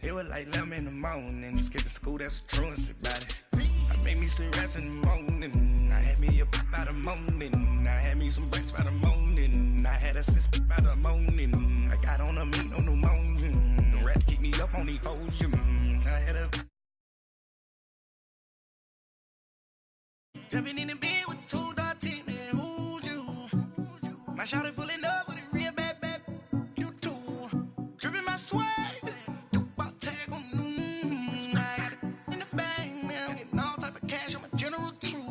It was like 11 in the morning, skip to school, that's a truancy about it. I made me some rest in the morning, I had me a pop by the morning, I had me some breaks by the morning, I had a sis by the morning, I got on a meat, no pneumonia, the rats keep me up on the podium, I had a... Jumping in the bed with 2 dark teeth, man, who's you? My shawty pulling up with a real bad, you too. Dripping my swag, about tag on, I got it in the bag, man, I'm getting all type of cash, I'm a general true.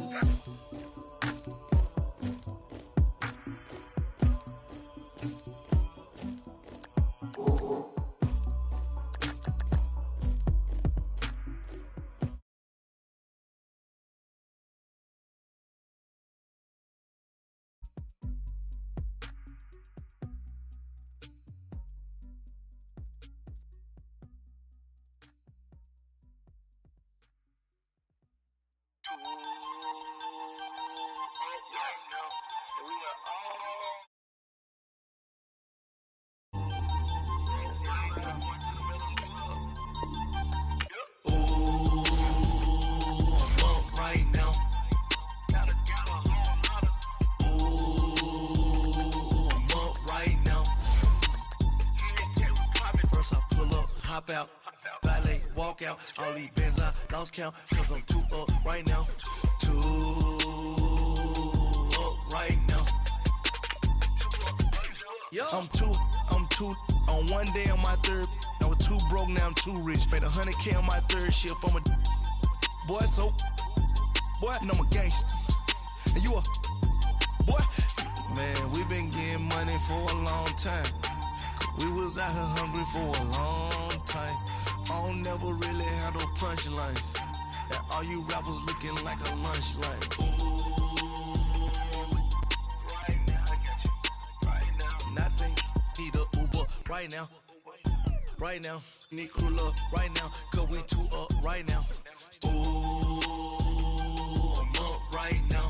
Hop out, valet, walk out, all these bands I lost count, cause I'm too up right now, too up right now. I'm too, on one day on my third, I was too broke, now I'm too rich, made 100K on my third shift, I'm a boy, so, boy, and I'm a gangster, and you a, boy, man, we been getting money for a long time. We was out here hungry for a long time. I don't never really have no punchlines. And all you rappers looking like a lunch line. Ooh, right now, I got you. Right now, nothing. Need a Uber right now. Right now, need crew love right now. Cause we too up right now. Ooh, I'm up right now.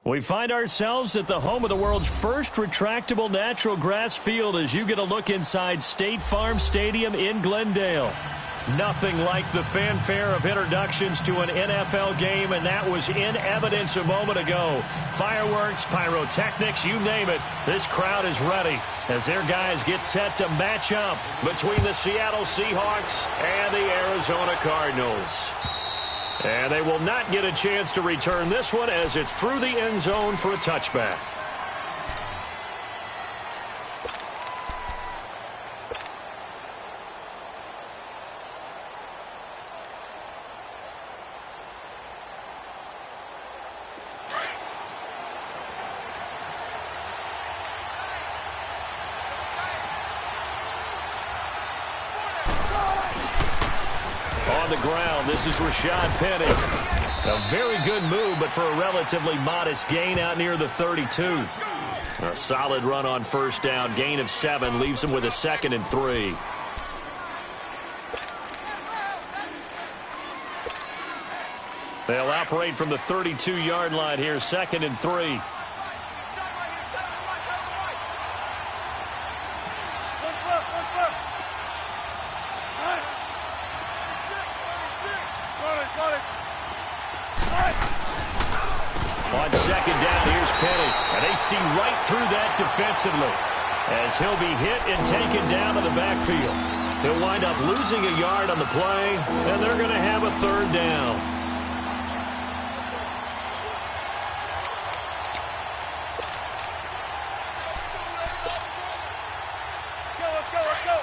We find ourselves at the home of the world's first retractable natural grass field as you get a look inside State Farm Stadium in Glendale. Nothing like the fanfare of introductions to an NFL game, and that was in evidence a moment ago. Fireworks, pyrotechnics, you name it. This crowd is ready as their guys get set to match up between the Seattle Seahawks and the Arizona Cardinals. And they will not get a chance to return this one as it's through the end zone for a touchback. On the ground, this is Rashad Penny. A very good move, but for a relatively modest gain out near the 32. A solid run on first down. Gain of 7 leaves him with a 2nd and 3. They'll operate from the 32-yard line here, 2nd and 3. On 2nd down, here's Penny. And they see right through that defensively as he'll be hit and taken down to the backfield. He'll wind up losing a yard on the play, and they're going to have a 3rd down. Let's go.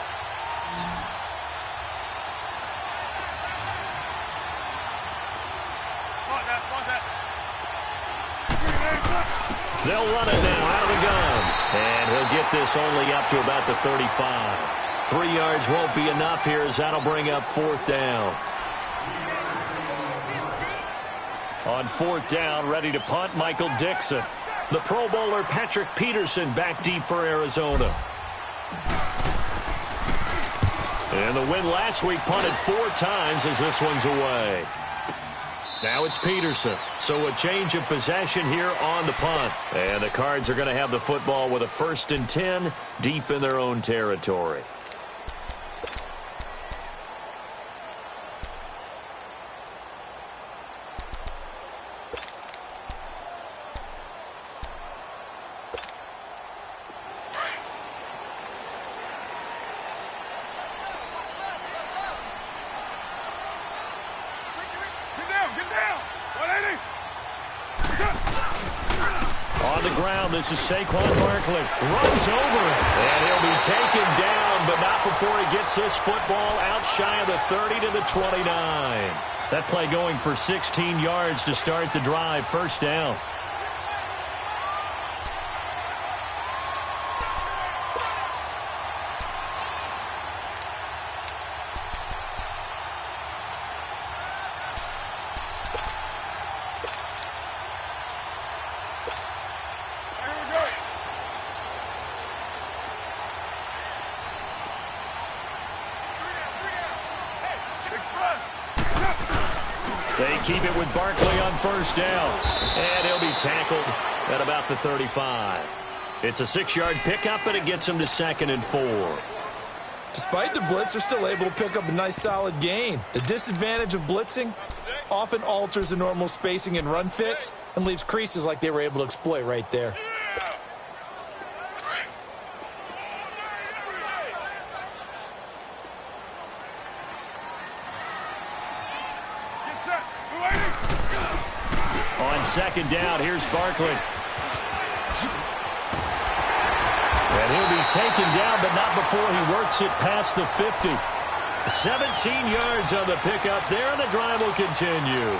They'll run it now out of the gun. And he'll get this only up to about the 35. 3 yards won't be enough here as that'll bring up 4th down. On 4th down, ready to punt, Michael Dixon. The Pro Bowler Patrick Peterson back deep for Arizona. And the win last week punted 4 times as this one's away. Now it's Peterson. So a change of possession here on the punt. And the Cards are going to have the football with a 1st and 10 deep in their own territory. On the ground, this is Saquon Barkley. Runs over it. And he'll be taken down, but not before he gets this football out shy of the 30 to the 29. That play going for 16 yards to start the drive. 1st down. They keep it with Barkley on 1st down. And he'll be tackled at about the 35. It's a 6-yard pickup, and it gets him to 2nd and 4. Despite the blitz, they're still able to pick up a nice solid gain. The disadvantage of blitzing often alters the normal spacing and run fits and leaves creases like they were able to exploit right there. On 2nd down, here's Barkley. And he'll be taken down, but not before he works it past the 50. 17 yards on the pickup there, and the drive will continue.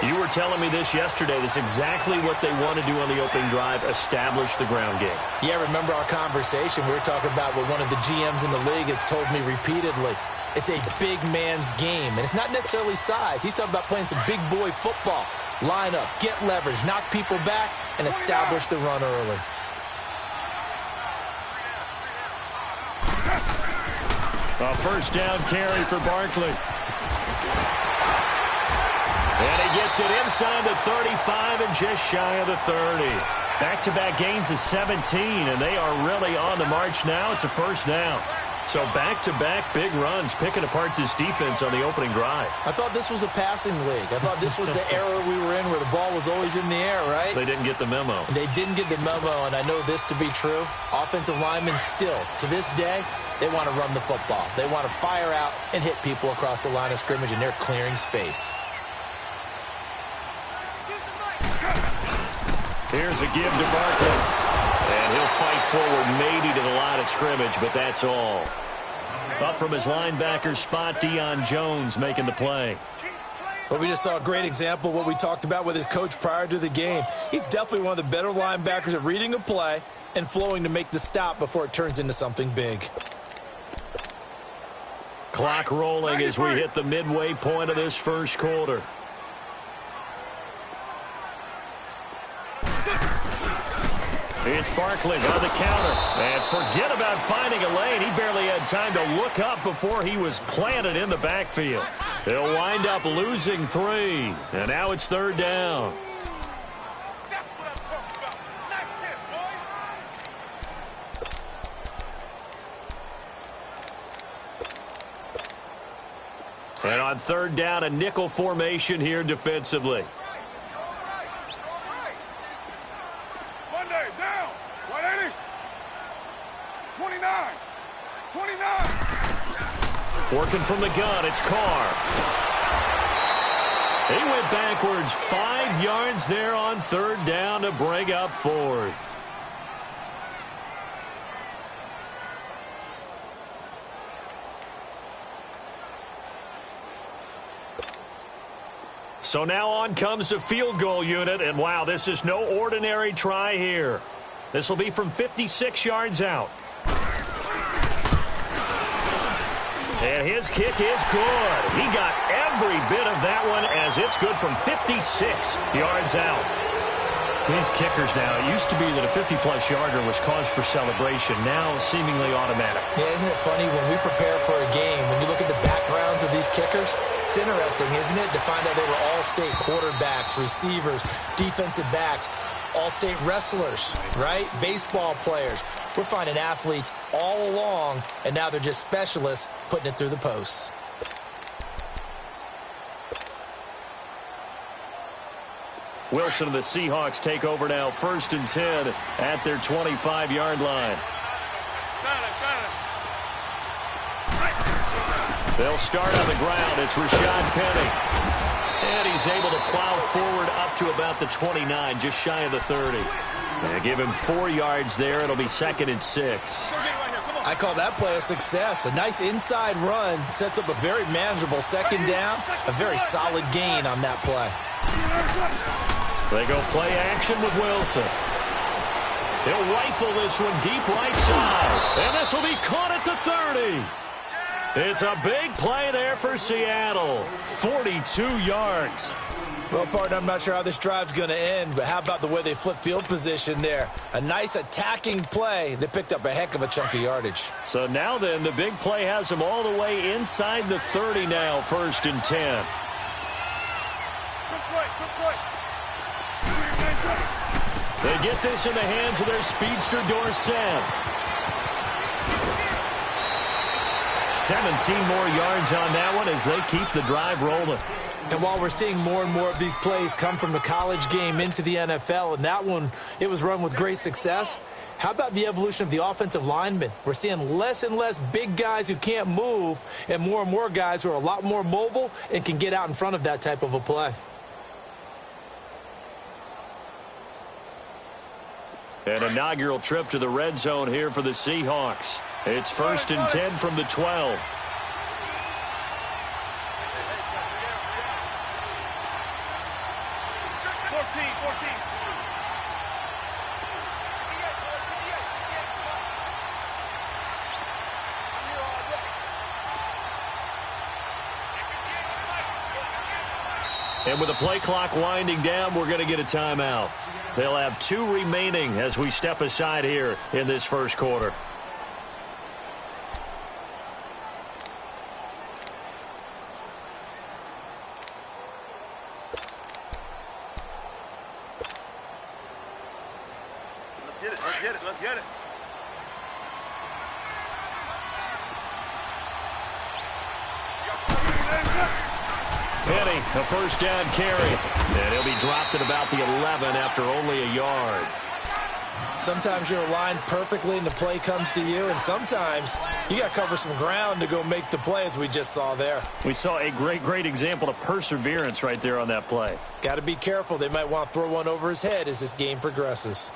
You were telling me this yesterday. This is exactly what they want to do on the opening drive, establish the ground game. Yeah, remember our conversation? We were talking about what one of the GMs in the league has told me repeatedly. It's a big man's game, and it's not necessarily size. He's talking about playing some big boy football. Line up, get leverage, knock people back, and establish the run early. A 1st down carry for Barkley. And he gets it inside the 35 and just shy of the 30. Back-to-back gains of 17, and they are really on the march now. It's a 1st down. So back-to-back big runs, picking apart this defense on the opening drive. I thought this was a passing league. I thought this was the era we were in where the ball was always in the air, right? They didn't get the memo. They didn't get the memo, and I know this to be true. Offensive linemen still, to this day, they want to run the football. They want to fire out and hit people across the line of scrimmage, and they're clearing space. Here's a give to Barkley. And he'll fight forward maybe to the line of scrimmage, but that's all. Up from his linebacker spot, Deion Jones making the play. Well, we just saw a great example of what we talked about with his coach prior to the game. He's definitely one of the better linebackers at reading a play and flowing to make the stop before it turns into something big. Clock rolling as we hit the midway point of this 1st quarter. It's Barkley on the counter. And forget about finding a lane. He barely had time to look up before he was planted in the backfield. They'll wind up losing 3. And now it's 3rd down. That's what I'm talking about. Nice hit, boy. And on 3rd down, a nickel formation here defensively. Working from the gun, it's Carr. He went backwards 5 yards there on 3rd down to bring up 4th. So now on comes the field goal unit, and wow, this is no ordinary try here. This will be from 56 yards out. And his kick is good. He got every bit of that one as it's good from 56 yards out. These kickers now, it used to be that a 50-plus yarder was cause for celebration. Now, seemingly automatic. Yeah, isn't it funny when we prepare for a game, when you look at the backgrounds of these kickers, it's interesting, isn't it, to find out they were all-state quarterbacks, receivers, defensive backs, all-state wrestlers, right? Baseball players. We're finding athletes all along, and now they're just specialists putting it through the posts. Wilson and the Seahawks take over now, 1st and 10 at their 25-yard line. They'll start on the ground. It's Rashad Penny. And he's able to plow forward up to about the 29, just shy of the 30. They give him 4 yards there. It'll be 2nd and 6. I call that play a success. A nice inside run sets up a very manageable 2nd down. A very solid gain on that play. They go play action with Wilson. He'll rifle this one deep right side. And this will be caught at the 30. It's a big play there for Seattle. 42 yards. Well, partner, I'm not sure how this drive's going to end, but how about the way they flip field position there? A nice attacking play. They picked up a heck of a chunk of yardage. So now then, the big play has them all the way inside the 30 now, 1st and 10. They get this in the hands of their speedster, Dorsett. 17 more yards on that one as they keep the drive rolling. And while we're seeing more and more of these plays come from the college game into the NFL, and that one, it was run with great success, how about the evolution of the offensive linemen? We're seeing less and less big guys who can't move and more guys who are a lot more mobile and can get out in front of that type of a play. An inaugural trip to the red zone here for the Seahawks. It's 1st and 10 from the 12. And with the play clock winding down, we're going to get a timeout. They'll have 2 remaining as we step aside here in this first quarter. Let's get it. Penny, a 1st down carry. And he'll be dropped at about the 11 after only a yard. Sometimes you're aligned perfectly and the play comes to you, and sometimes you got to cover some ground to go make the play, as we just saw there. We saw a great example of perseverance right there on that play. Got to be careful. They might want to throw one over his head as this game progresses.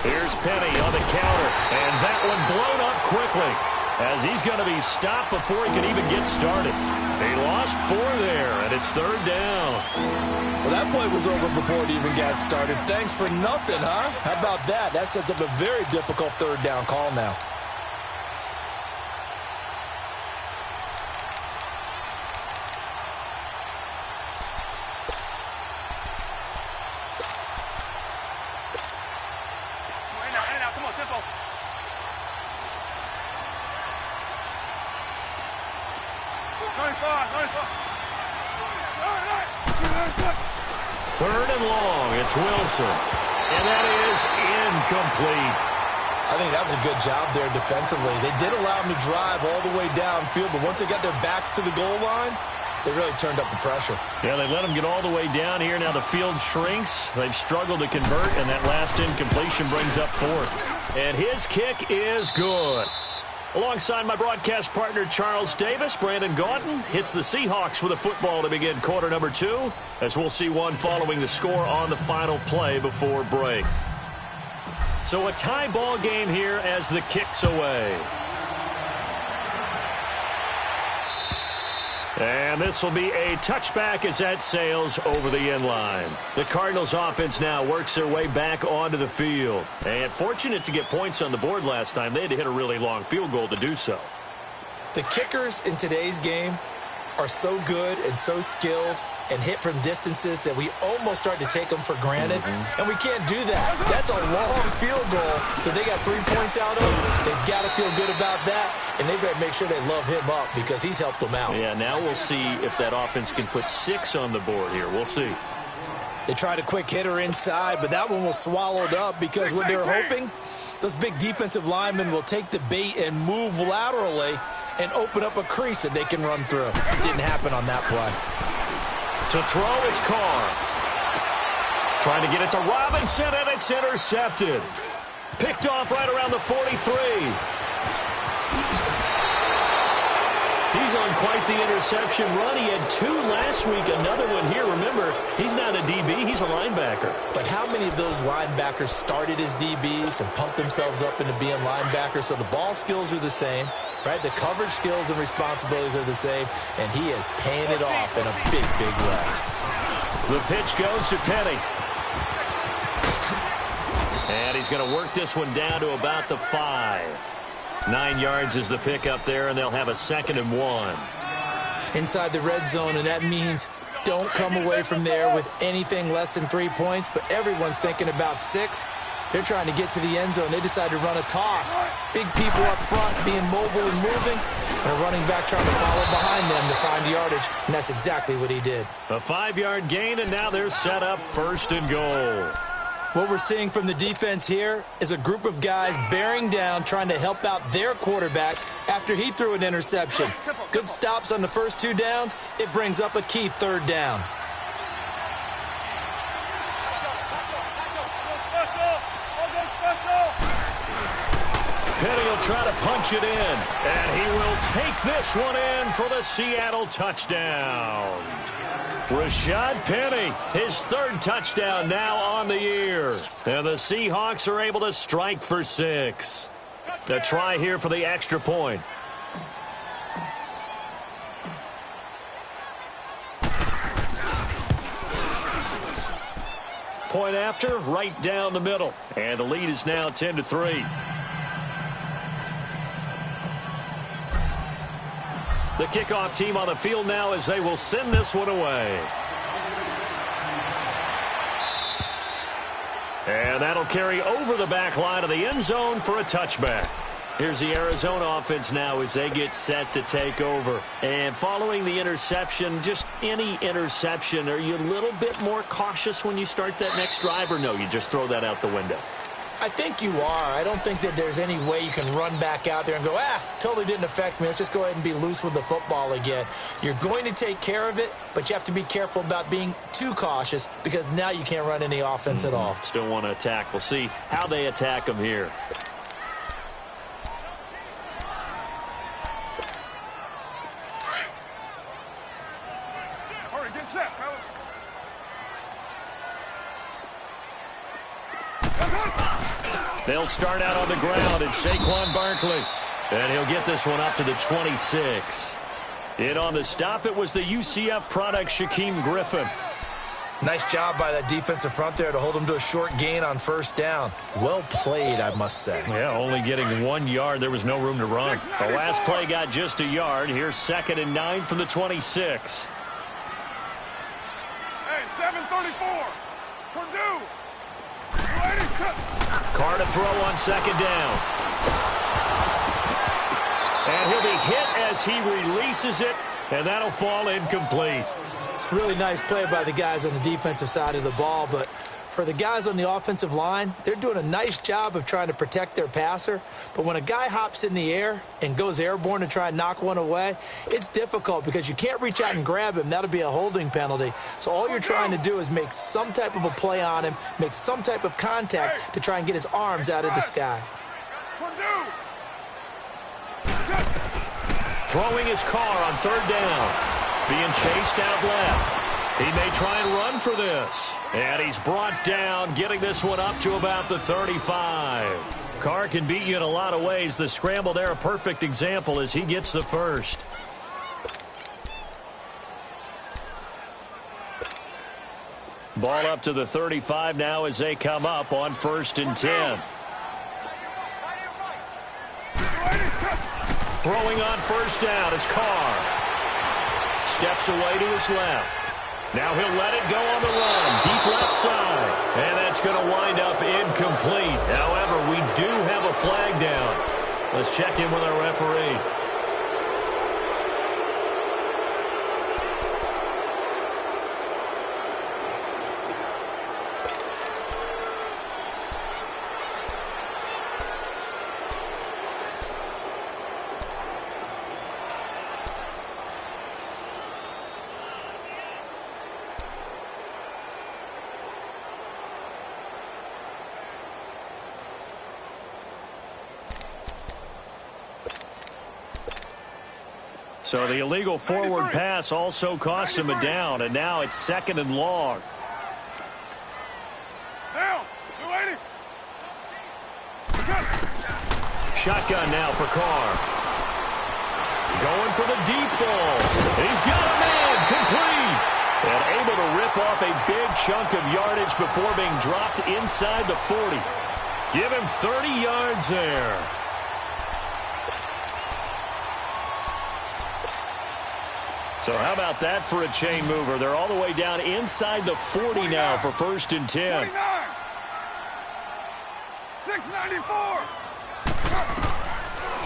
Here's Penny on the counter, and that one blown up quickly as he's going to be stopped before he can even get started. He lost 4 there, and it's 3rd down. Well, that play was over before it even got started. Thanks for nothing, huh? How about that? That sets up a very difficult 3rd down call now. Third and long, it's Wilson. And that is incomplete. I think that was a good job there defensively. They did allow him to drive all the way downfield, but once they got their backs to the goal line, they really turned up the pressure. Yeah, they let him get all the way down here. Now the field shrinks. They've struggled to convert, and that last incompletion brings up 4th. And his kick is good. Alongside my broadcast partner, Charles Davis, Brandon Gaudin hits the Seahawks with a football to begin quarter number 2, as we'll see one following the score on the final play before break. So a tie ball game here as the kick's away. And this will be a touchback as that sails over the end line. The Cardinals offense now works their way back onto the field. And fortunate to get points on the board last time. They had to hit a really long field goal to do so. The kickers in today's game are so good and so skilled and hit from distances that we almost start to take them for granted. And we can't do that. That's a long field goal that they got 3 points out of. They've got to feel good about that, and they better make sure they love him up because he's helped them out. Yeah, now we'll see if that offense can put 6 on the board here. We'll see. They tried a quick hitter inside, but that one was swallowed up because what they're hoping, those big defensive linemen will take the bait and move laterally and open up a crease that they can run through. Didn't happen on that play. To throw, it's Carr. Trying to get it to Robinson, and it's intercepted. Picked off right around the 43. He's on quite the interception run. He had 2 last week, another one here. Remember, he's not a DB, he's a linebacker. But how many of those linebackers started as DBs and pumped themselves up into being linebackers? So the ball skills are the same, right? The coverage skills and responsibilities are the same, and he is paying it off in a big, big way. The pitch goes to Penny. And he's going to work this one down to about the 5. 9 yards is the pickup there, and they'll have a 2nd and 1. Inside the red zone, and that means don't come away from there with anything less than 3 points, but everyone's thinking about 6. They're trying to get to the end zone. They decide to run a toss. Big people up front being mobile and moving, and a running back trying to follow behind them to find yardage, and that's exactly what he did. A 5-yard gain, and now they're set up 1st and goal. What we're seeing from the defense here is a group of guys bearing down, trying to help out their quarterback after he threw an interception. Good stops on the first 2 downs. It brings up a key 3rd down. Penny will try to punch it in, and he will take this one in for the Seattle touchdown. Rashad Penny, his 3rd touchdown now on the year. And the Seahawks are able to strike for 6. A try here for the extra point. Point after, right down the middle. And the lead is now 10-3. The kickoff team on the field now as they will send this one away. And that'll carry over the back line of the end zone for a touchback. Here's the Arizona offense now as they get set to take over. And following the interception, just any interception, are you a little bit more cautious when you start that next drive, or no, you just throw that out the window? I think you are. I don't think that there's any way you can run back out there and go, totally didn't affect me. Let's just go ahead and be loose with the football again. You're going to take care of it, but you have to be careful about being too cautious because now you can't run any offense at all. Still want to attack. We'll see how they attack them here. Hurry, get set, fellas. They'll start out on the ground. It's Saquon Barkley. And he'll get this one up to the 26. In on the stop, it was the UCF product, Shaquem Griffin. Nice job by that defensive front there to hold him to a short gain on 1st down. Well played, I must say. Yeah, only getting 1 yard. There was no room to run. The last play got just a yard. Here's 2nd and 9 from the 26. Hey, 7:34. Purdue. Carr to throw on 2nd down. And he'll be hit as he releases it, and that'll fall incomplete. Really nice play by the guys on the defensive side of the ball, but for the guys on the offensive line, they're doing a nice job of trying to protect their passer. But when a guy hops in the air and goes airborne to try and knock one away, it's difficult because you can't reach out and grab him. That'll be a holding penalty. So all you're trying to do is make some type of a play on him, make some type of contact to try and get his arms out of the sky. Throwing his Carr on 3rd down. Being chased out left. He may try and run for this. And he's brought down, getting this one up to about the 35. Carr can beat you in a lot of ways. The scramble there, a perfect example as he gets the 1st. Ball up to the 35 now as they come up on 1st and 10. Throwing on 1st down is Carr. Steps away to his left. Now he'll let it go on the run. Deep left side. And that's going to wind up incomplete. However, we do have a flag down. Let's check in with our referee. So the illegal forward pass also cost him a down, and now it's 2nd and long. Shotgun now for Carr. Going for the deep ball. He's got a man complete. And able to rip off a big chunk of yardage before being dropped inside the 40. Give him 30 yards there. So how about that for a chain mover? They're all the way down inside the 40 now for 1st and 10. 694.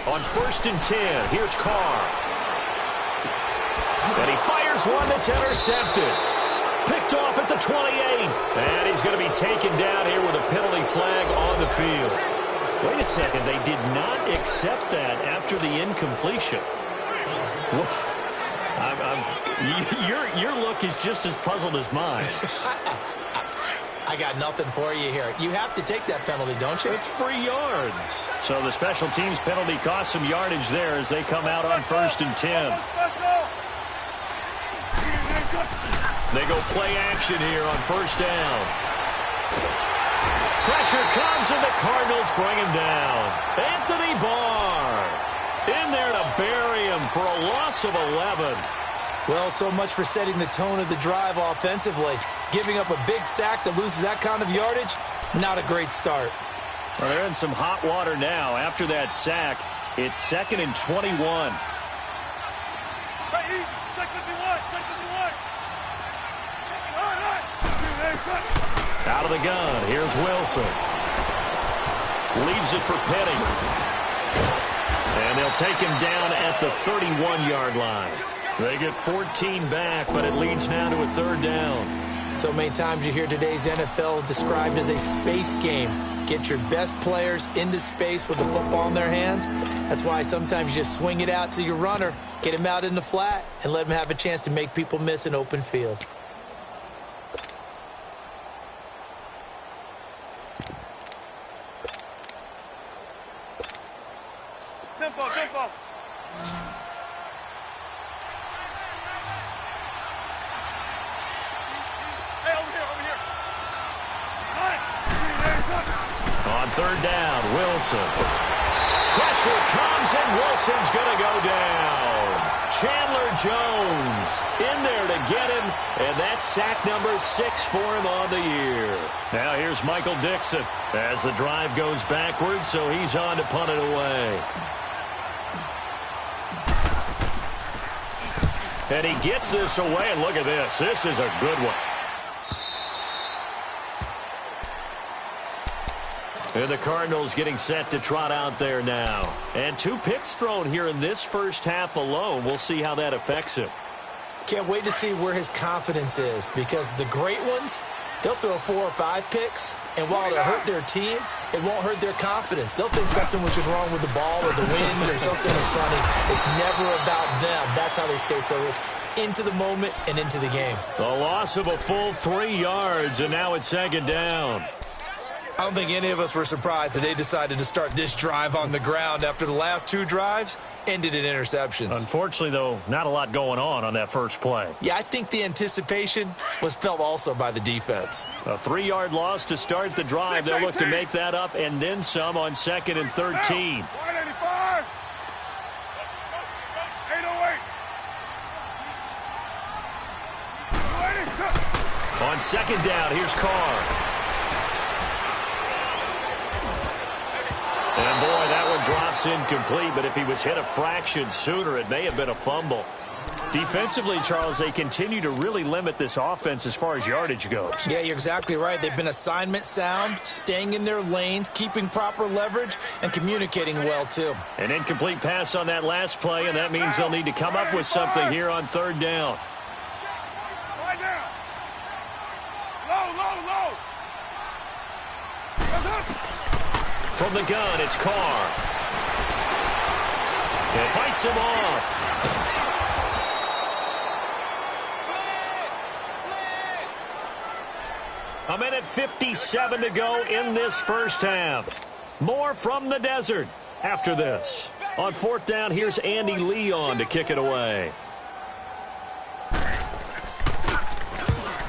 On 1st and 10, here's Carr. And he fires one that's intercepted. Picked off at the 28. And he's going to be taken down here with a penalty flag on the field. Wait a second, they did not accept that after the incompletion. Your look is just as puzzled as mine. I got nothing for you here. You have to take that penalty, don't you? It's free yards. So the special teams penalty cost some yardage there as they come out on 1st and 10. They go play action here on 1st down. Pressure comes and the Cardinals bring him down. Anthony Barr in there to bury him for a loss of 11. Well, so much for setting the tone of the drive offensively. Giving up a big sack that loses that kind of yardage, not a great start. Well, they're in some hot water now. After that sack, it's 2nd and 21. Out of the gun, here's Wilson. Leaves it for Petty. And they'll take him down at the 31-yard line. They get 14 back, but it leads now to a 3rd down. So many times you hear today's NFL described as a space game. Get your best players into space with the football in their hands. That's why sometimes you just swing it out to your runner, get him out in the flat, and let him have a chance to make people miss an open field. Tempo, tempo. Hey, over here, over here. On 3rd down, Wilson. Pressure comes, and Wilson's going to go down. Chandler Jones in there to get him, and that's sack number 6 for him on the year. Now here's Michael Dixon as the drive goes backwards, so he's on to punt it away. And he gets this away, and look at this. This is a good one. And the Cardinals getting set to trot out there now. And 2 picks thrown here in this first half alone. We'll see how that affects him. Can't wait to see where his confidence is, because the great ones, they'll throw 4 or 5 picks, and while it'll hurt their team, it won't hurt their confidence. They'll think something which is wrong with the ball or the wind or something is funny. It's never about them. That's how they stay so into the moment and into the game. The loss of a full 3 yards, and now it's 2nd down. I don't think any of us were surprised that they decided to start this drive on the ground after the last 2 drives ended in interceptions. Unfortunately, though, not a lot going on that first play. Yeah, I think the anticipation was felt also by the defense. A 3-yard loss to start the drive. They'll look to make that up and then some on 2nd and 13. 185. 808. 282. On second down, here's Carr. And boy, that one drops incomplete, but if he was hit a fraction sooner, it may have been a fumble. Defensively, Charles, they continue to really limit this offense as far as yardage goes. Yeah, you're exactly right. They've been assignment sound, staying in their lanes, keeping proper leverage, and communicating well, too. An incomplete pass on that last play, and that means they'll need to come up with something here on third down. Right now. Low, low, low. From the gun, it's Carr. It fights him off. A minute 57 to go in this first half. More from the desert after this. On fourth down, here's Andy Leon to kick it away.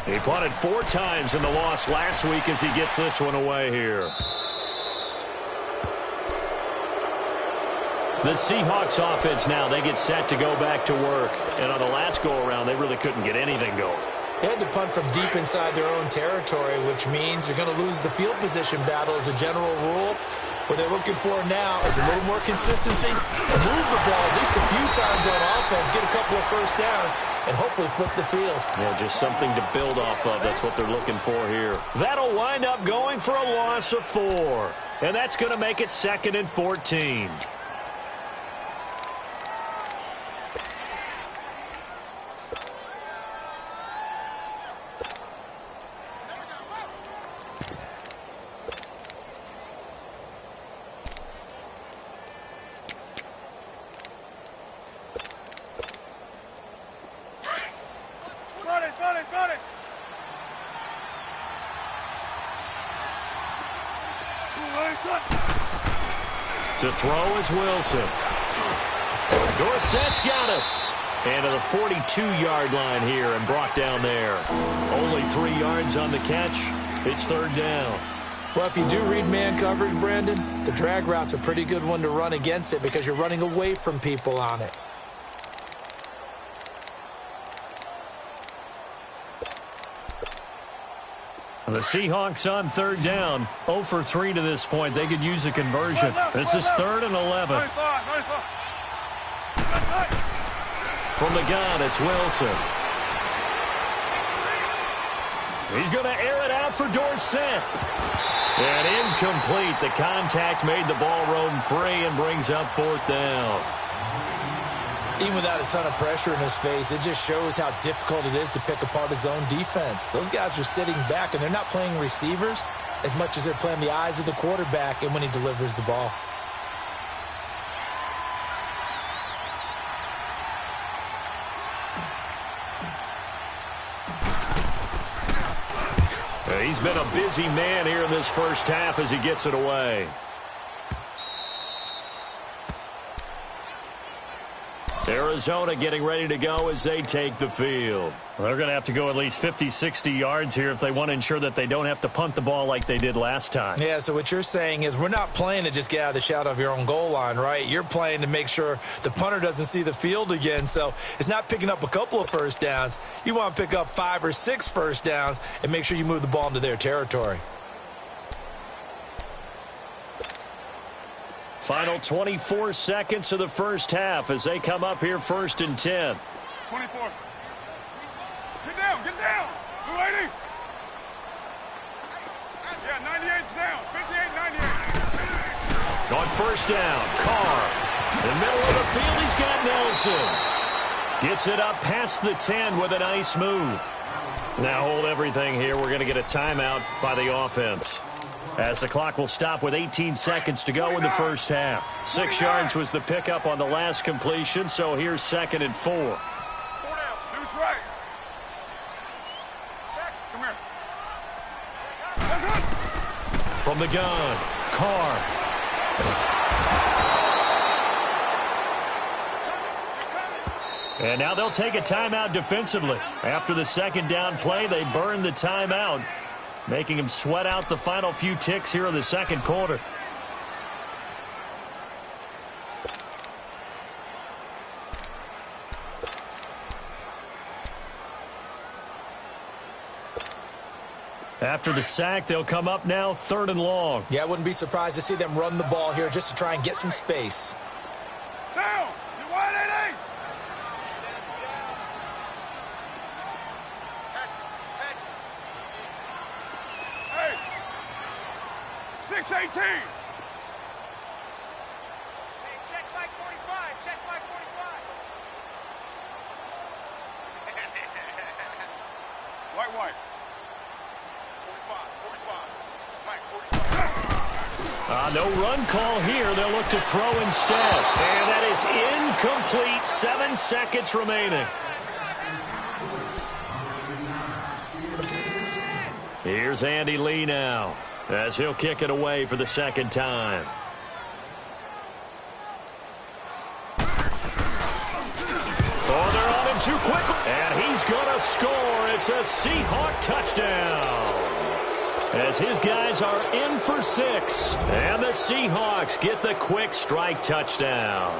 He punted 4 times in the loss last week as he gets this one away here. The Seahawks offense now, they get set to go back to work. And on the last go-around, they really couldn't get anything going. They had to punt from deep inside their own territory, which means they're going to lose the field position battle as a general rule. What they're looking for now is a little more consistency, move the ball at least a few times on offense, get a couple of first downs, and hopefully flip the field. Yeah, just something to build off of. That's what they're looking for here. That'll wind up going for a loss of 4. And that's going to make it 2nd and 14. To throw is Wilson. Dorsett's got it. And to the 42-yard line here and brought down there. Only 3 yards on the catch. It's third down. Well, if you do read man coverage, Brandon, the drag route's a pretty good one to run against it because you're running away from people on it. The Seahawks on third down, 0 for 3 to this point. They could use a conversion. This is 3rd and 11. From the gun, it's Wilson. He's going to air it out for Dorsett. And incomplete. The contact made the ball roam free and brings up 4th down. Even without a ton of pressure in his face, it just shows how difficult it is to pick apart his own defense. Those guys are sitting back, and they're not playing receivers as much as they're playing the eyes of the quarterback and when he delivers the ball. He's been a busy man here in this first half as he gets it away. Arizona getting ready to go as they take the field. They're going to have to go at least 50, 60 yards here if they want to ensure that they don't have to punt the ball like they did last time. Yeah, so what you're saying is we're not playing to just get out of the shadow of your own goal line, right? You're playing to make sure the punter doesn't see the field again. So it's not picking up a couple of first downs. You want to pick up 5 or 6 first downs and make sure you move the ball into their territory. Final 24 seconds of the first half as they come up here 1st and 10. 24. Get down, get down. 280. Yeah, 98's down. 58, 98. On first down, Carr. In the middle of the field, he's got Nelson. Gets it up past the 10 with a nice move. Now hold everything here. We're going to get a timeout by the offense, as the clock will stop with 18 seconds to go in the first half. 6 yards was the pickup on the last completion, so here's 2nd and 4. 4 down. Deuce right. Check. Come here. That's it. From the gun, Carr. And now they'll take a timeout defensively. After the second down play, they burn the timeout, making him sweat out the final few ticks here in the second quarter. After the sack, they'll come up now 3rd and long. Yeah, I wouldn't be surprised to see them run the ball here just to try and get some space. Down. You wide, 88. Hey. 618. Check Mike 45. Check Mike 45. White. 45. Mike 45. No run call here. They'll look to throw instead. And that is incomplete. 7 seconds remaining. Here's Andy Lee now, as he'll kick it away for the 2nd time. Oh, they're on him too quickly. And he's going to score. It's a Seahawk touchdown, as his guys are in for 6. And the Seahawks get the quick strike touchdown.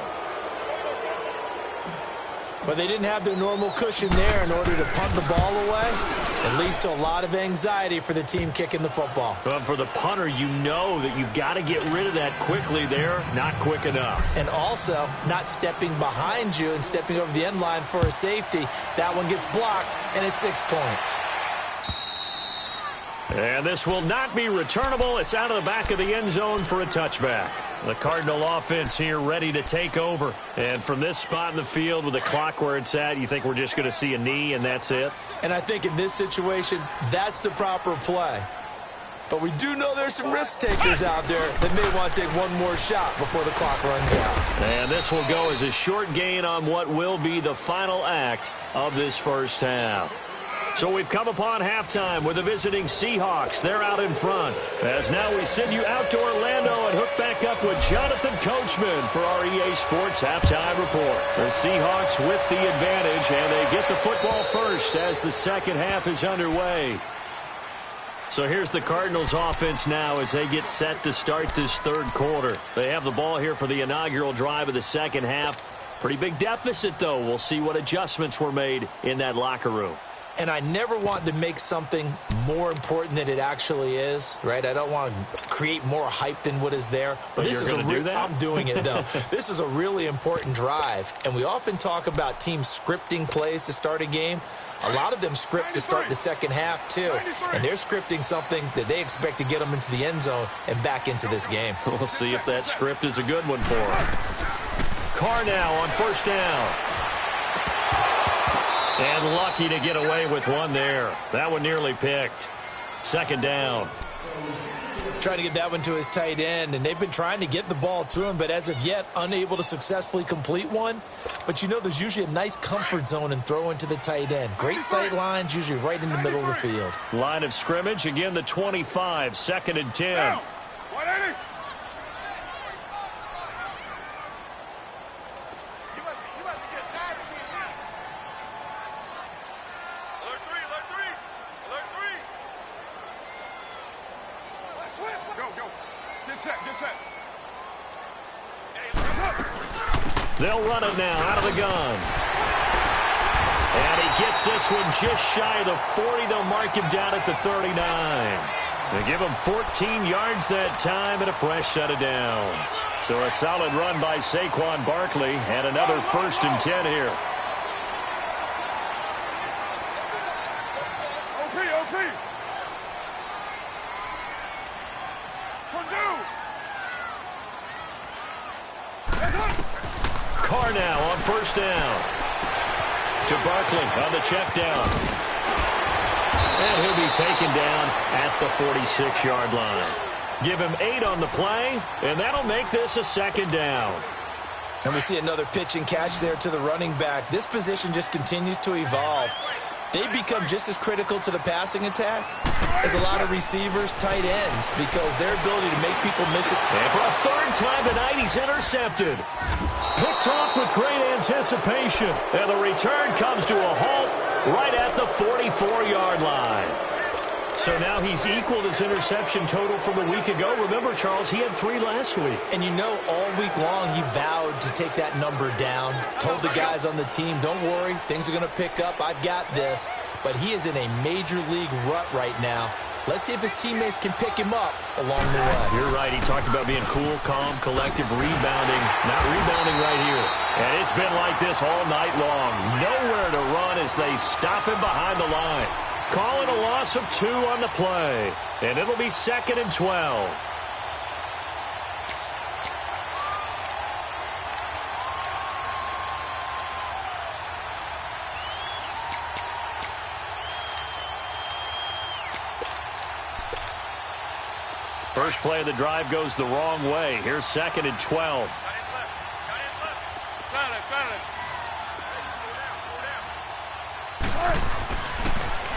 But they didn't have their normal cushion there in order to punt the ball away. It leads to a lot of anxiety for the team kicking the football. But for the punter, you know that you've got to get rid of that quickly there. Not quick enough. And also, not stepping behind you and stepping over the end line for a safety. That one gets blocked, and it's 6 points. And this will not be returnable. It's out of the back of the end zone for a touchback. The Cardinal offense here ready to take over. And from this spot in the field with the clock where it's at, you think we're just going to see a knee and that's it? And I think in this situation, that's the proper play. But we do know there's some risk takers out there that may want to take one more shot before the clock runs out. And this will go as a short gain on what will be the final act of this first half. So we've come upon halftime with the visiting Seahawks. They're out in front. As now we send you out to Orlando and hook back up with Jonathan Coachman for our EA Sports Halftime Report. The Seahawks with the advantage, and they get the football first as the second half is underway. So here's the Cardinals offense now as they get set to start this 3rd quarter. They have the ball here for the inaugural drive of the second half. Pretty big deficit, though. We'll see what adjustments were made in that locker room. And I never want to make something more important than it actually is, right? I don't want to create more hype than what is there. But this you're going to do that? I'm doing it, though. This is a really important drive. And we often talk about teams scripting plays to start a game. A lot of them script to start the second half, too. And they're scripting something that they expect to get them into the end zone and back into this game. We'll see if that script is a good one for them. Carr now on 1st down. And lucky to get away with one there. That one nearly picked. 2nd down. Trying to get that one to his tight end, and they've been trying to get the ball to him, but as of yet, unable to successfully complete one. But you know there's usually a nice comfort zone and throw into the tight end. Great sight lines, usually right in the middle of the field. Line of scrimmage, again the 25, 2nd and 10. Down. 180. You must be getting tired of seeing me. Alert 3. Go. Get set. They'll run it now out of the gun. And he gets this one just shy of the 40. They'll mark him down at the 39. They give him 14 yards that time and a fresh set of downs. So a solid run by Saquon Barkley and another 1st and 10 here. OP. Carr now on 1st down. To Barkley on the check down. And he'll be taken down at the 46-yard line. Give him 8 on the play, and that'll make this a 2nd down. And we see another pitch and catch there to the running back. This position just continues to evolve. They become just as critical to the passing attack as a lot of receivers, tight ends, because their ability to make people miss it. And for a 3rd time tonight, he's intercepted. Picked off with great anticipation. And the return comes to a halt right at the 44-yard line. So now he's equaled his interception total from a week ago. Remember, Charles, he had 3 last week. And you know, all week long, he vowed to take that number down. Told the guys on the team, don't worry, things are going to pick up. I've got this. But he is in a major league rut right now. Let's see if his teammates can pick him up along the way. You're right. He talked about being cool, calm, collective, rebounding. Not rebounding right here. And it's been like this all night long. Nowhere to run as they stop him behind the line. Calling a loss of 2 on the play. And it'll be 2nd and 12. First play of the drive goes the wrong way. Here's 2nd and 12.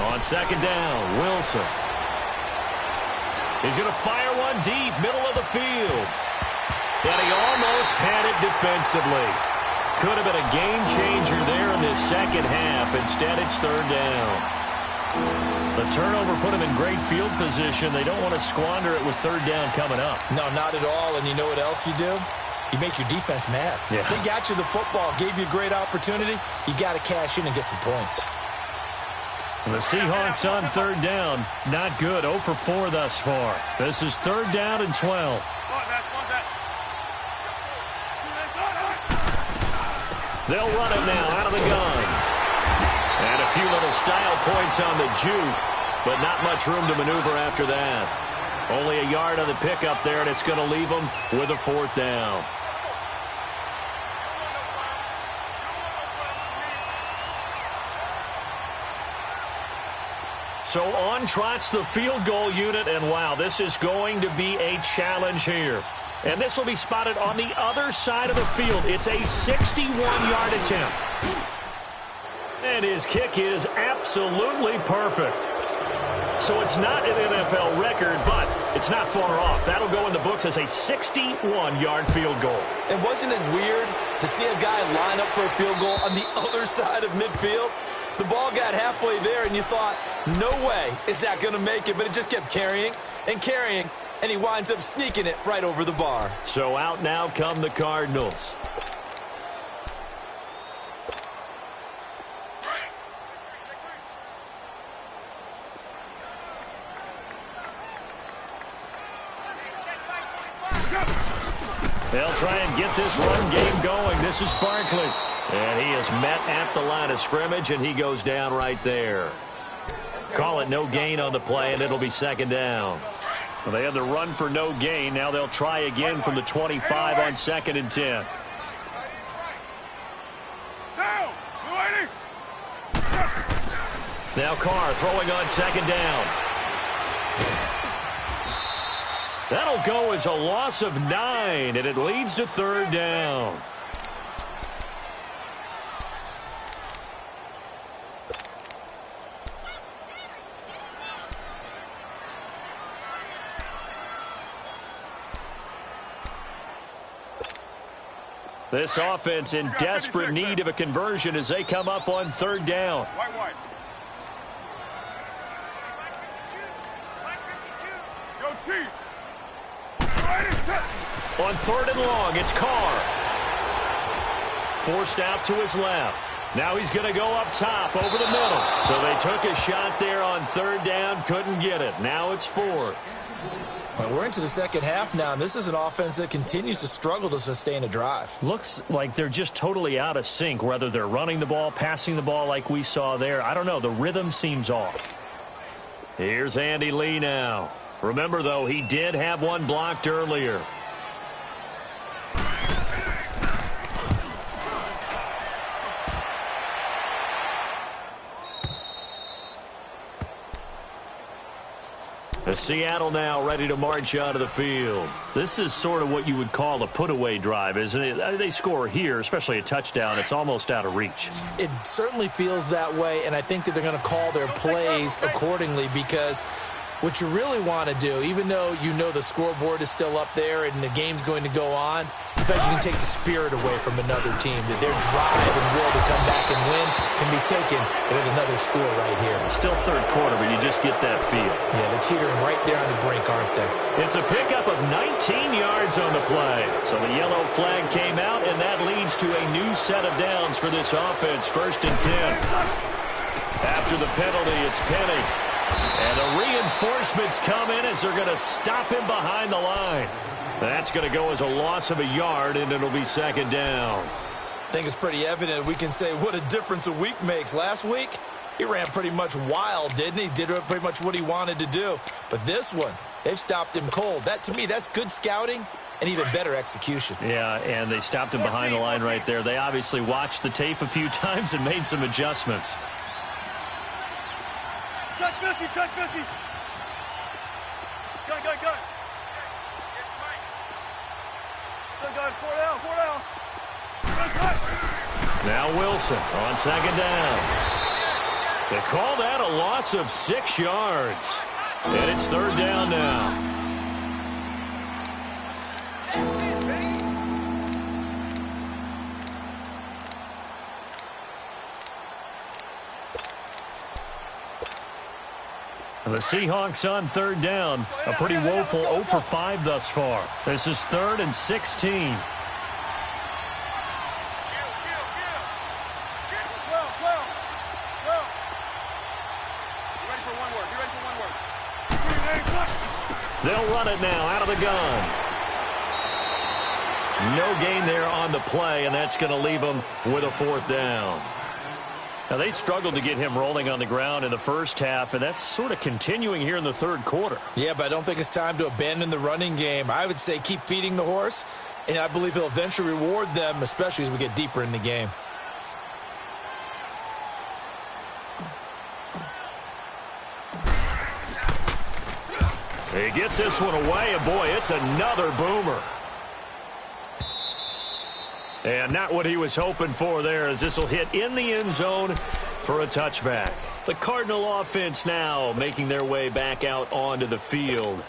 On 2nd down, Wilson. He's going to fire one deep, middle of the field. And he almost had it defensively. Could have been a game changer there in this second half. Instead, it's 3rd down. The turnover put him in great field position. They don't want to squander it with 3rd down coming up. No, not at all. And you know what else you do? You make your defense mad. Yeah. They got you the football, gave you a great opportunity. You got to cash in and get some points. And the Seahawks on 3rd down. Not good. 0 for 4 thus far. This is 3rd down and 12. They'll run it now out of the gun. And a few little style points on the juke, but not much room to maneuver after that. Only a yard on the pickup there, and it's going to leave them with a 4th down. So on trots the field goal unit, and wow, this is going to be a challenge here. And this will be spotted on the other side of the field. It's a 61-yard attempt. And his kick is absolutely perfect. So it's not an NFL record, but it's not far off. That'll go in the books as a 61-yard field goal. And wasn't it weird to see a guy line up for a field goal on the other side of midfield? The ball got halfway there, and you thought, no way is that going to make it. But it just kept carrying and carrying, and he winds up sneaking it right over the bar. So out now come the Cardinals. They'll try and get this run game going. This is Barkley. And he is met at the line of scrimmage, and he goes down right there. Call it no gain on the play, and it'll be 2nd down. Well, they had the run for no gain. Now they'll try again from the 25 on 2nd and 10. Now Carr throwing on 2nd down. That'll go as a loss of 9, and it leads to 3rd down. This offense in desperate need of a conversion as they come up on 3rd down. Go Chief. On 3rd and long, it's Carr. Forced out to his left. Now he's going to go up top over the middle. So they took a shot there on 3rd down, couldn't get it. Now it's 4th. Well, we're into the second half now, and this is an offense that continues to struggle to sustain a drive. Looks like they're just totally out of sync, whether they're running the ball, passing the ball like we saw there. I don't know. The rhythm seems off. Here's Andy Lee now. Remember, though, he did have one blocked earlier. Seattle now ready to march out of the field. This is sort of what you would call a put-away drive, isn't it? They score here, especially a touchdown. It's almost out of reach. It certainly feels that way, and I think that they're going to call their plays accordingly, because what you really want to do, even though you know the scoreboard is still up there and the game's going to go on, in fact, you can take the spirit away from another team, that their drive and will to come back and win can be taken with another score right here. Still 3rd quarter, but you just get that feel. Yeah, they're teetering right there on the brink, aren't they? It's a pickup of 19 yards on the play. So the yellow flag came out, and that leads to a new set of downs for this offense. 1st and 10. After the penalty, it's Penny. And the reinforcements come in as they're going to stop him behind the line. That's going to go as a loss of a yard, and it'll be second down. I think it's pretty evident. We can say what a difference a week makes. Last week, he ran pretty much wild, didn't he? Did pretty much what he wanted to do. But this one, they've stopped him cold. That, to me, that's good scouting and even better execution. Yeah, and they stopped him behind the line right there. They obviously watched the tape a few times and made some adjustments. Check 50, check 50. Gun. Gun, 4 down, 4 down. Now Wilson on second down. They call that a loss of 6 yards. And it's third down now. The Seahawks on third down. A pretty woeful 0 for 5 thus far. This is 3rd and 16. They'll run it now out of the gun. No gain there on the play, and that's going to leave them with a 4th down. Now, they struggled to get him rolling on the ground in the first half, and that's sort of continuing here in the third quarter. Yeah, but I don't think it's time to abandon the running game. I would say keep feeding the horse, and I believe he'll eventually reward them, especially as we get deeper in the game. He gets this one away, and boy, it's another boomer. And not what he was hoping for there, as this will hit in the end zone for a touchback. The Cardinal offense now making their way back out onto the field.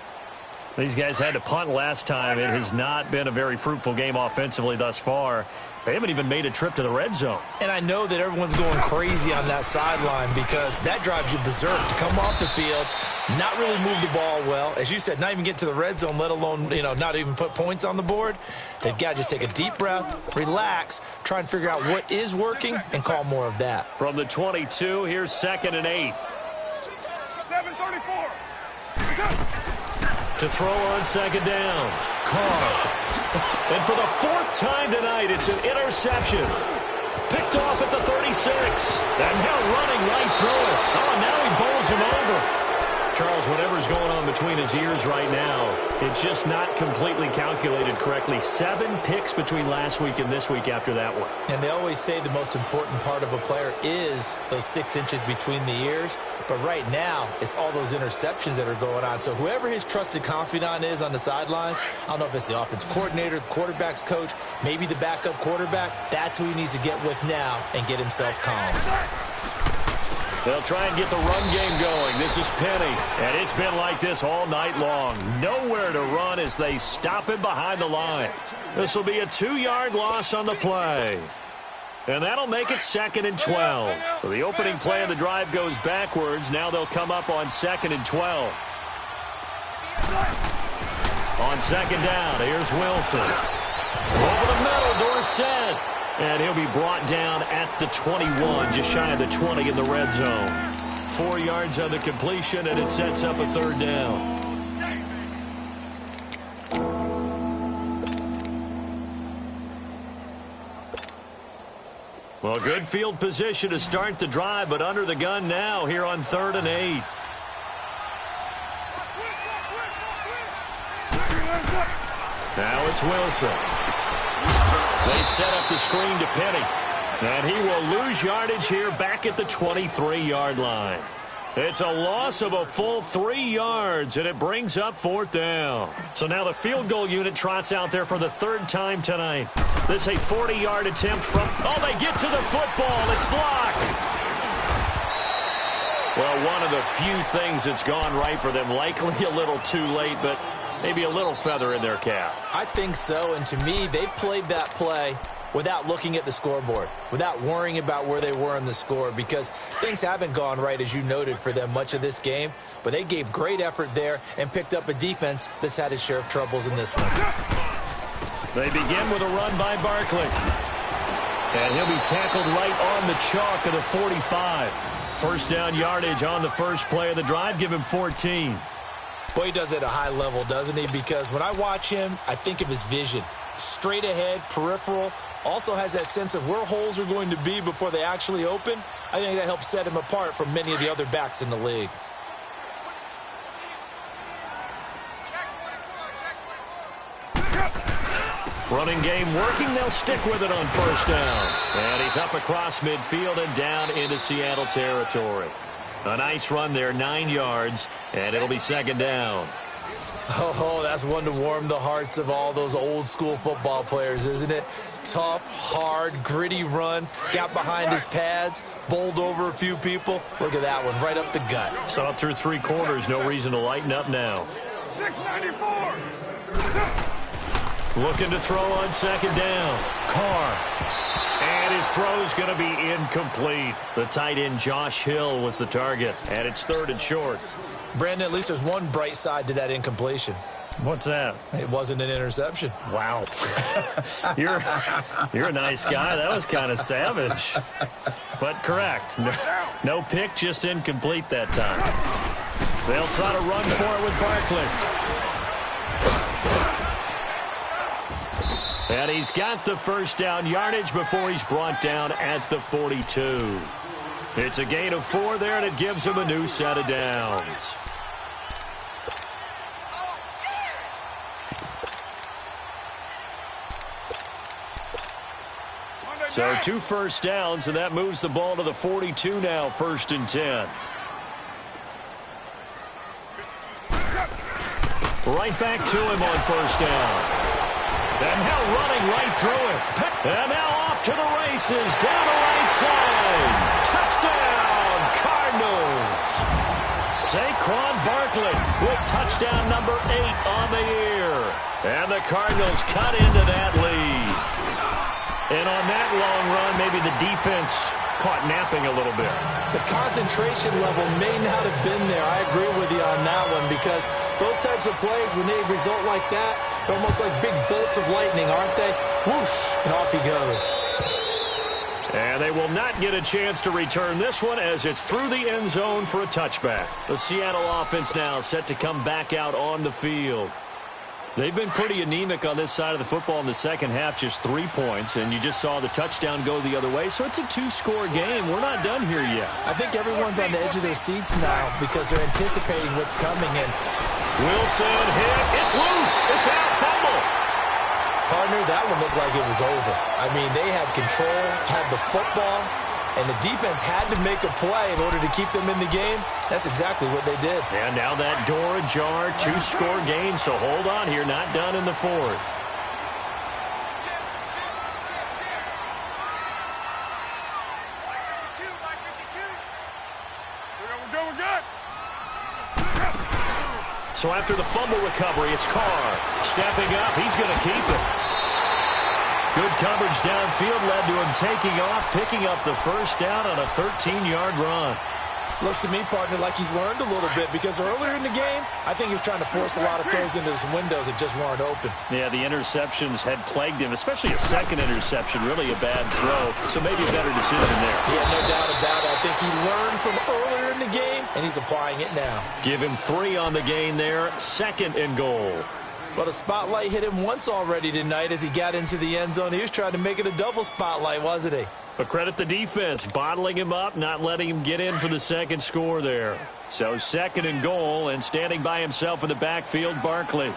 These guys had to punt last time. It has not been a very fruitful game offensively thus far. They haven't even made a trip to the red zone. And I know that everyone's going crazy on that sideline because that drives you berserk to come off the field, not really move the ball well. As you said, not even get to the red zone, let alone, not even put points on the board. They've got to just take a deep breath, relax, try and figure out what is working, and call more of that. From the 22, here's 2nd and 8. 7:34. To throw on second down. Carr. And for the 4th time tonight, it's an interception. Picked off at the 36. And now running right through it. Oh, now he bowls him over. Charles, whatever's going on between his ears right now, it's just not completely calculated correctly. 7 picks between last week and this week after that one. And they always say the most important part of a player is those 6 inches between the ears. But right now, it's all those interceptions that are going on. So whoever his trusted confidant is on the sidelines, I don't know if it's the offense coordinator, the quarterback's coach, maybe the backup quarterback, that's who he needs to get with now and get himself calm. They'll try and get the run game going. This is Penny, and it's been like this all night long. Nowhere to run as they stop him behind the line. This will be a 2-yard loss on the play. And that'll make it 2nd and 12. So the opening play of the drive goes backwards. Now they'll come up on 2nd and 12. On second down, here's Wilson. Over the middle, Dorsett. And he'll be brought down at the 21, just shy of the 20 in the red zone. 4 yards on the completion, and it sets up a 3rd down. Well, good field position to start the drive, but under the gun now here on 3rd and 8. Now it's Wilson. They set up the screen to Penny. And he will lose yardage here back at the 23-yard line. It's a loss of a full 3 yards, and it brings up 4th down. So now the field goal unit trots out there for the 3rd time tonight. This is a 40-yard attempt from... Oh, they get to the football. It's blocked. Well, one of the few things that's gone right for them. Likely a little too late, but maybe a little feather in their cap. I think so, and to me, they played that play without looking at the scoreboard, without worrying about where they were in the score, because things haven't gone right, as you noted, for them much of this game, but they gave great effort there and picked up a defense that's had its share of troubles in this one. They begin with a run by Barkley. And he'll be tackled right on the chalk of the 45. First down yardage on the first play of the drive. Give him 14. Boy, he does it at a high level, doesn't he? Because when I watch him, I think of his vision. Straight ahead, peripheral. Also has that sense of where holes are going to be before they actually open. I think that helps set him apart from many of the other backs in the league. Running game working. They'll stick with it on first down. And he's up across midfield and down into Seattle territory. A nice run there, 9 yards, and it'll be second down. Oh, that's one to warm the hearts of all those old-school football players, isn't it? Tough, hard, gritty run. Got behind his pads, bowled over a few people. Look at that one, right up the gut. So up through 3 quarters, no reason to lighten up now. 694. Looking to throw on second down. Carr. And his throw's going to be incomplete. The tight end, Josh Hill, was the target. And it's 3rd and short. Brandon, at least there's one bright side to that incompletion. What's that? It wasn't an interception. Wow. You're a nice guy. That was kind of savage. But correct. No pick, just incomplete that time. They'll try to run for it with Barkley. And he's got the first down yardage before he's brought down at the 42. It's a gain of 4 there, and it gives him a new set of downs. So 2 first downs, and that moves the ball to the 42 now, 1st and 10. Right back to him on first down. And now running right through it. And now off to the races. Down the right side. Touchdown, Cardinals. Saquon Barkley with touchdown number 8 on the year. And the Cardinals cut into that lead. And on that long run, maybe the defense caught napping a little bit. The concentration level may not have been there. I agree with you on that one, because those types of plays, when they result like that, they're almost like big bolts of lightning, aren't they? Whoosh, and off he goes. And they will not get a chance to return this one as it's through the end zone for a touchback. The Seattle offense now set to come back out on the field. They've been pretty anemic on this side of the football in the second half, just 3 points, and you just saw the touchdown go the other way, so it's a 2-score game. We're not done here yet. I think everyone's on the edge of their seats now because they're anticipating what's coming in. Wilson hit. It's loose. It's out. Fumble. Partner, that one looked like it was over. I mean, they had control, had the football, and the defense had to make a play in order to keep them in the game. That's exactly what they did. And now that door ajar, 2-score game, so hold on here, not done in the 4th. We're good. So after the fumble recovery, it's Carr. Stepping up, he's going to keep it. Good coverage downfield led to him taking off, picking up the first down on a 13-yard run. Looks to me, partner, like he's learned a little bit, because earlier in the game, I think he was trying to force a lot of throws into some windows that just weren't open. Yeah, the interceptions had plagued him, especially a second interception, really a bad throw. So maybe a better decision there. Yeah, no doubt about it. I think he learned from earlier in the game, and he's applying it now. Give him 3 on the gain there, 2nd and goal. But a spotlight hit him once already tonight as he got into the end zone. He was trying to make it a double spotlight, wasn't he? But credit the defense, bottling him up, not letting him get in for the second score there. So 2nd and goal, and standing by himself in the backfield, Barkley.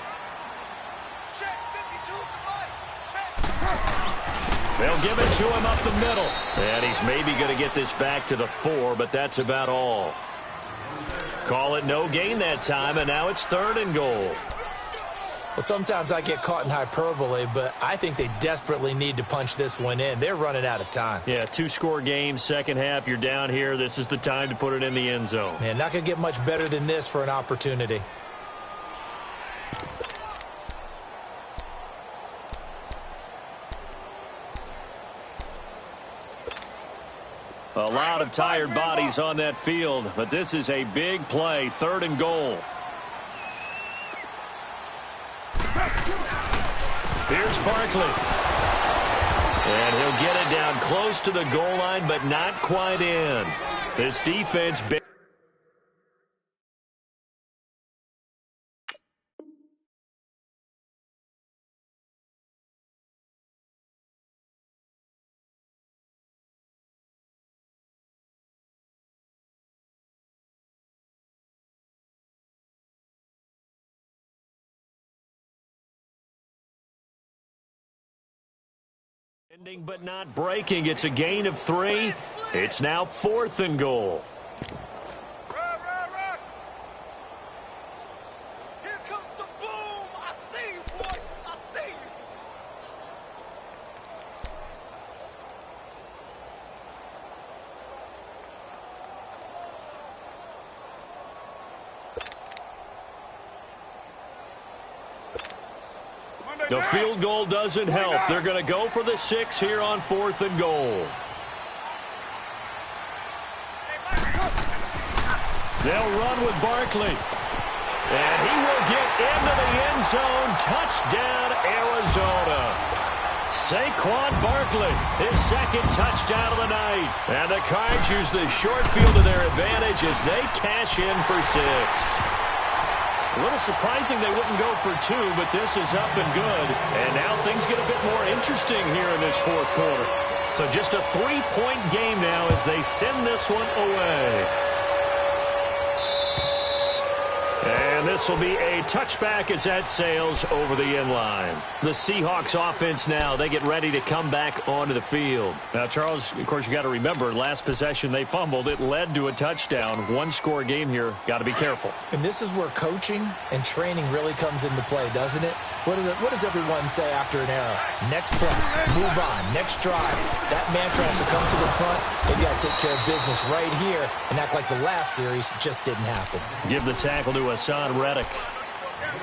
They'll give it to him up the middle. And he's maybe going to get this back to the 4, but that's about all. Call it no gain that time, and now it's 3rd and goal. Well, sometimes I get caught in hyperbole, but I think they desperately need to punch this one in. They're running out of time. Yeah, 2-score game, second half, you're down here. This is the time to put it in the end zone. Man, not going to get much better than this for an opportunity. A lot of tired bodies on that field, but this is a big play, 3rd and goal. Here's Barkley. And he'll get it down close to the goal line, but not quite in. This defense... Ending but not breaking. It's a gain of 3. It's now 4th and goal. Run. Here comes the boom. I see you, boy. I see you. The field goal doesn't help. They're going to go for the 6 here on 4th and goal. They'll run with Barkley. And he will get into the end zone. Touchdown, Arizona. Saquon Barkley, his 2nd touchdown of the night. And the Cards use the short field to their advantage as they cash in for 6. A little surprising they wouldn't go for 2, but this is up and good. And now things get a bit more interesting here in this 4th quarter. So just a 3-point game now as they send this one away. And this will be a touchback as that sails over the end line. The Seahawks offense now, they get ready to come back onto the field. Now, Charles, of course, you got to remember, last possession they fumbled. It led to a touchdown. 1-score game here. Got to be careful. And this is where coaching and training really comes into play, doesn't it? What does everyone say after an error? Next play, move on, next drive. That mantra has to come to the front. They've got to take care of business right here and act like the last series just didn't happen. Give the tackle to Hassan Reddick.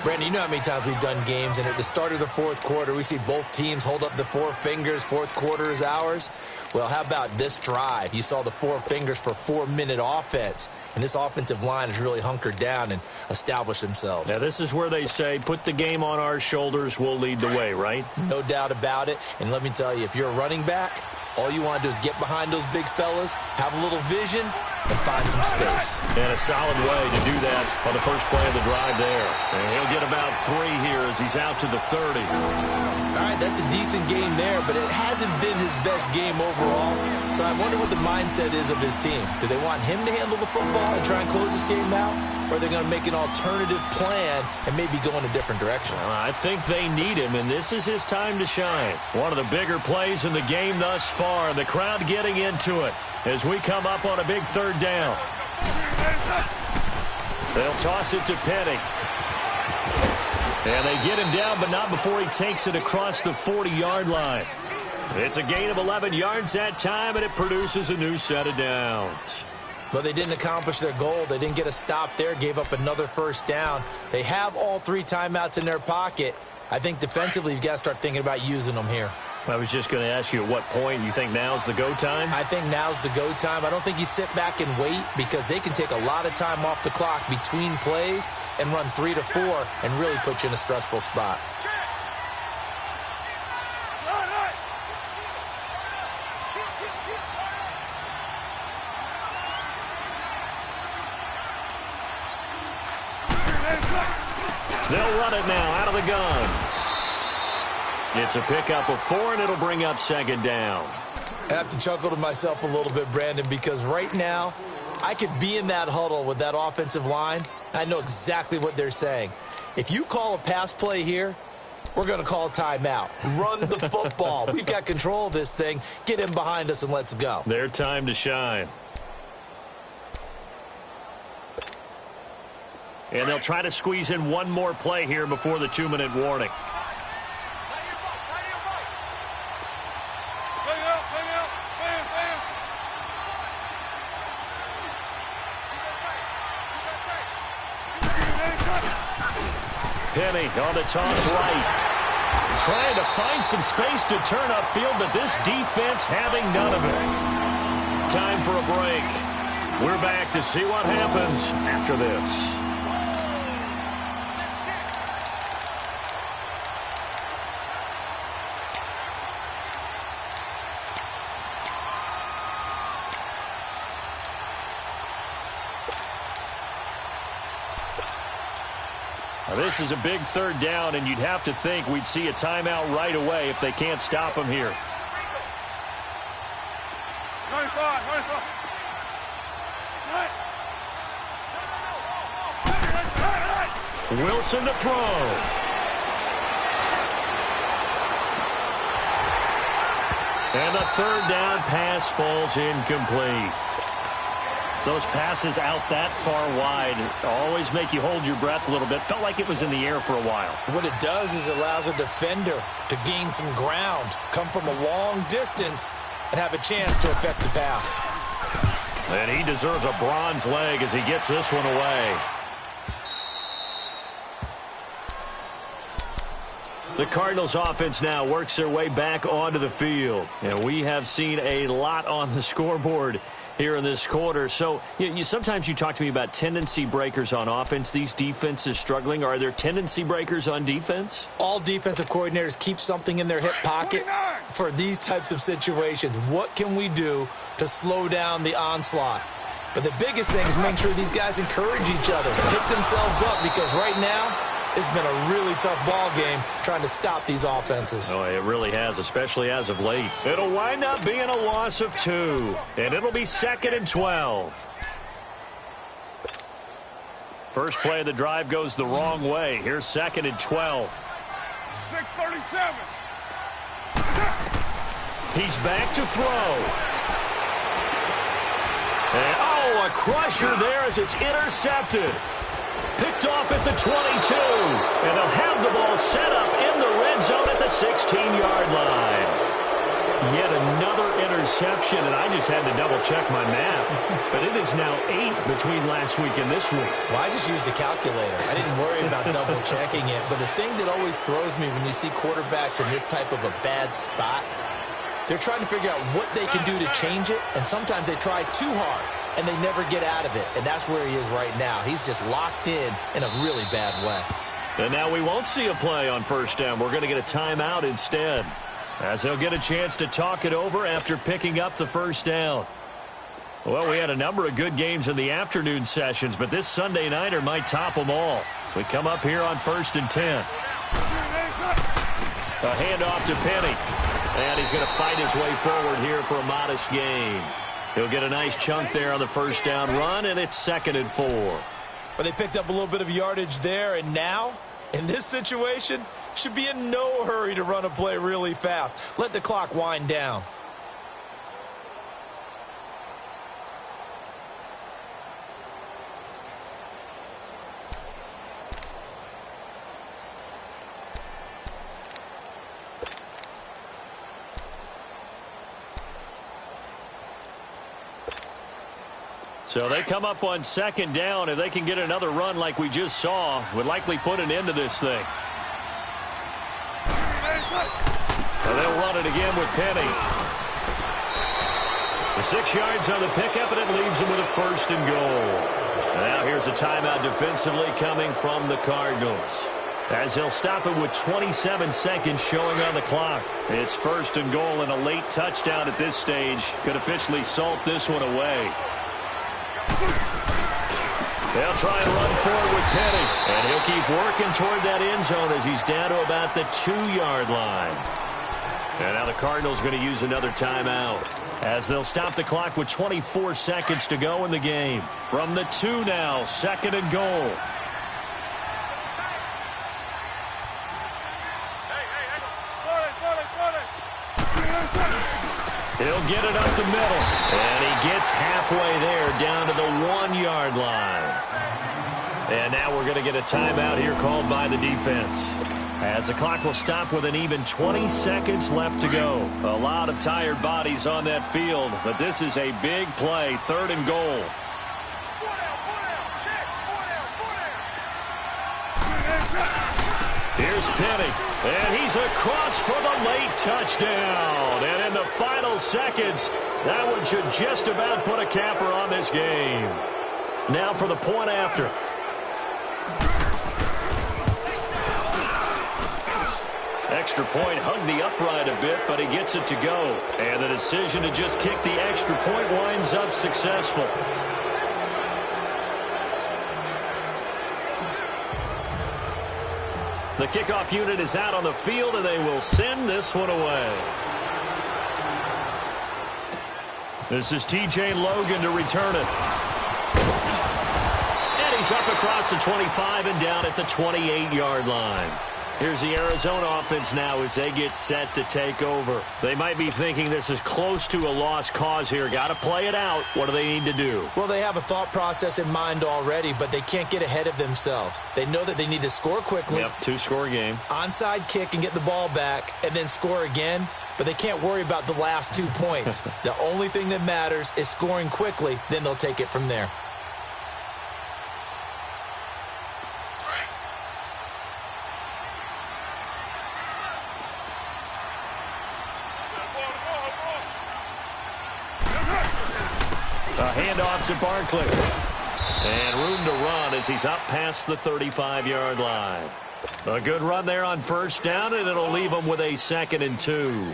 Brandon, you know how many times we've done games, and at the start of the 4th quarter, we see both teams hold up the 4 fingers, 4th quarter is ours. Well, how about this drive? You saw the 4 fingers for 4-minute offense, and this offensive line has really hunkered down and established themselves. Now, this is where they say, put the game on our shoulders, we'll lead the way, right? No doubt about it, and let me tell you, if you're a running back, all you want to do is get behind those big fellas, have a little vision, and find some space. And a solid way to do that on the first play of the drive there. And he'll get about 3 here as he's out to the 30. All right, that's a decent game there, but it hasn't been his best game overall. So I wonder what the mindset is of his team. Do they want him to handle the football and try and close this game out? Or are they going to make an alternative plan and maybe go in a different direction? Well, I think they need him, and this is his time to shine. One of the bigger plays in the game thus far. The crowd getting into it as we come up on a big 3rd down. They'll toss it to Penny. And they get him down, but not before he takes it across the 40-yard line. It's a gain of 11 yards that time, and it produces a new set of downs. But they didn't accomplish their goal. They didn't get a stop there, gave up another 1st down. They have all 3 timeouts in their pocket. I think defensively you've got to start thinking about using them here. I was just going to ask you at what point you think now's the go time? I think now's the go time. I don't think you sit back and wait because they can take a lot of time off the clock between plays and run 3 to 4 and really put you in a stressful spot. They'll run it now out of the gun. It's a pickup of 4, and it'll bring up 2nd down. I have to chuckle to myself a little bit, Brandon, because right now I could be in that huddle with that offensive line. I know exactly what they're saying. If you call a pass play here, we're going to call a timeout. Run the football. We've got control of this thing. Get him behind us and let's go. Their time to shine. And they'll try to squeeze in one more play here before the 2-minute warning. Penny on the toss right. Trying to find some space to turn upfield, but this defense having none of it. Time for a break. We're back to see what happens after this. This is a big third down, and you'd have to think we'd see a timeout right away if they can't stop him here. 95. Wilson to throw. And the third down pass falls incomplete. Those passes out that far wide always make you hold your breath a little bit. Felt like it was in the air for a while. What it does is it allows a defender to gain some ground, come from a long distance, and have a chance to affect the pass. And he deserves a bronze leg as he gets this one away. The Cardinals offense now works their way back onto the field. And we have seen a lot on the scoreboard here in this quarter. So sometimes you talk to me about tendency breakers on offense. These defenses struggling. Are there tendency breakers on defense? All defensive coordinators keep something in their hip pocket for these types of situations. What can we do to slow down the onslaught? But the biggest thing is make sure these guys encourage each other, pick themselves up, because right now it's been a really tough ball game trying to stop these offenses. Oh, it really has, especially as of late. It'll wind up being a loss of 2, and it'll be 2nd and 12. First play of the drive goes the wrong way. Here's 2nd and 12. 6:37. He's back to throw. And, a crusher there as it's intercepted. Picked off at the 22, and they'll have the ball set up in the red zone at the 16-yard line. Yet another interception, and I just had to double-check my math. But it is now 8 between last week and this week. Well, I just used a calculator. I didn't worry about double-checking it. But the thing that always throws me when you see quarterbacks in this type of a bad spot, they're trying to figure out what they can do to change it, and sometimes they try too hard, and they never get out of it. And that's where he is right now. He's just locked in a really bad way. And now we won't see a play on first down. We're going to get a timeout instead, as he'll get a chance to talk it over after picking up the first down. Well, we had a number of good games in the afternoon sessions, but this Sunday nighter might top them all. So we come up here on 1st and 10. A handoff to Penny. And he's going to fight his way forward here for a modest gain. He'll get a nice chunk there on the first down run, and it's 2nd and 4. But they picked up a little bit of yardage there, and now, in this situation, should be in no hurry to run a play really fast. Let the clock wind down. So they come up on 2nd down. If they can get another run like we just saw, would likely put an end to this thing. And they'll run it again with Penny. The 6 yards on the pickup, and it leaves them with a 1st and goal. And now here's a timeout defensively coming from the Cardinals, as he'll stop it with 27 seconds showing on the clock. It's 1st and goal, and a late touchdown at this stage could officially salt this one away. They'll try and run forward with Penny, and he'll keep working toward that end zone as he's down to about the 2-yard line. And now the Cardinals going to use another timeout, as they'll stop the clock with 24 seconds to go in the game. From the 2 now, 2nd and goal. He'll get it up the middle, and he gets halfway there down to the 1-yard line. And now we're going to get a timeout here called by the defense, as the clock will stop with an even 20 seconds left to go. A lot of tired bodies on that field, but this is a big play, 3rd and goal. Here's Penny, and he's across for the late touchdown. And in the final seconds, that one should just about put a capper on this game. Now for the point after. Extra point hugged the upright a bit, but he gets it to go. And the decision to just kick the extra point winds up successful. The kickoff unit is out on the field, and they will send this one away. This is T.J. Logan to return it. And he's up across the 25 and down at the 28-yard line. Here's the Arizona offense now as they get set to take over. They might be thinking this is close to a lost cause here. Got to play it out. What do they need to do? Well, they have a thought process in mind already, but they can't get ahead of themselves. They know that they need to score quickly. Yep, two-score game. Onside kick and get the ball back and then score again, but they can't worry about the last 2 points. The only thing that matters is scoring quickly, then they'll take it from there. A handoff to Barkley. And room to run as he's up past the 35-yard line. A good run there on first down, and it'll leave him with a 2nd and 2.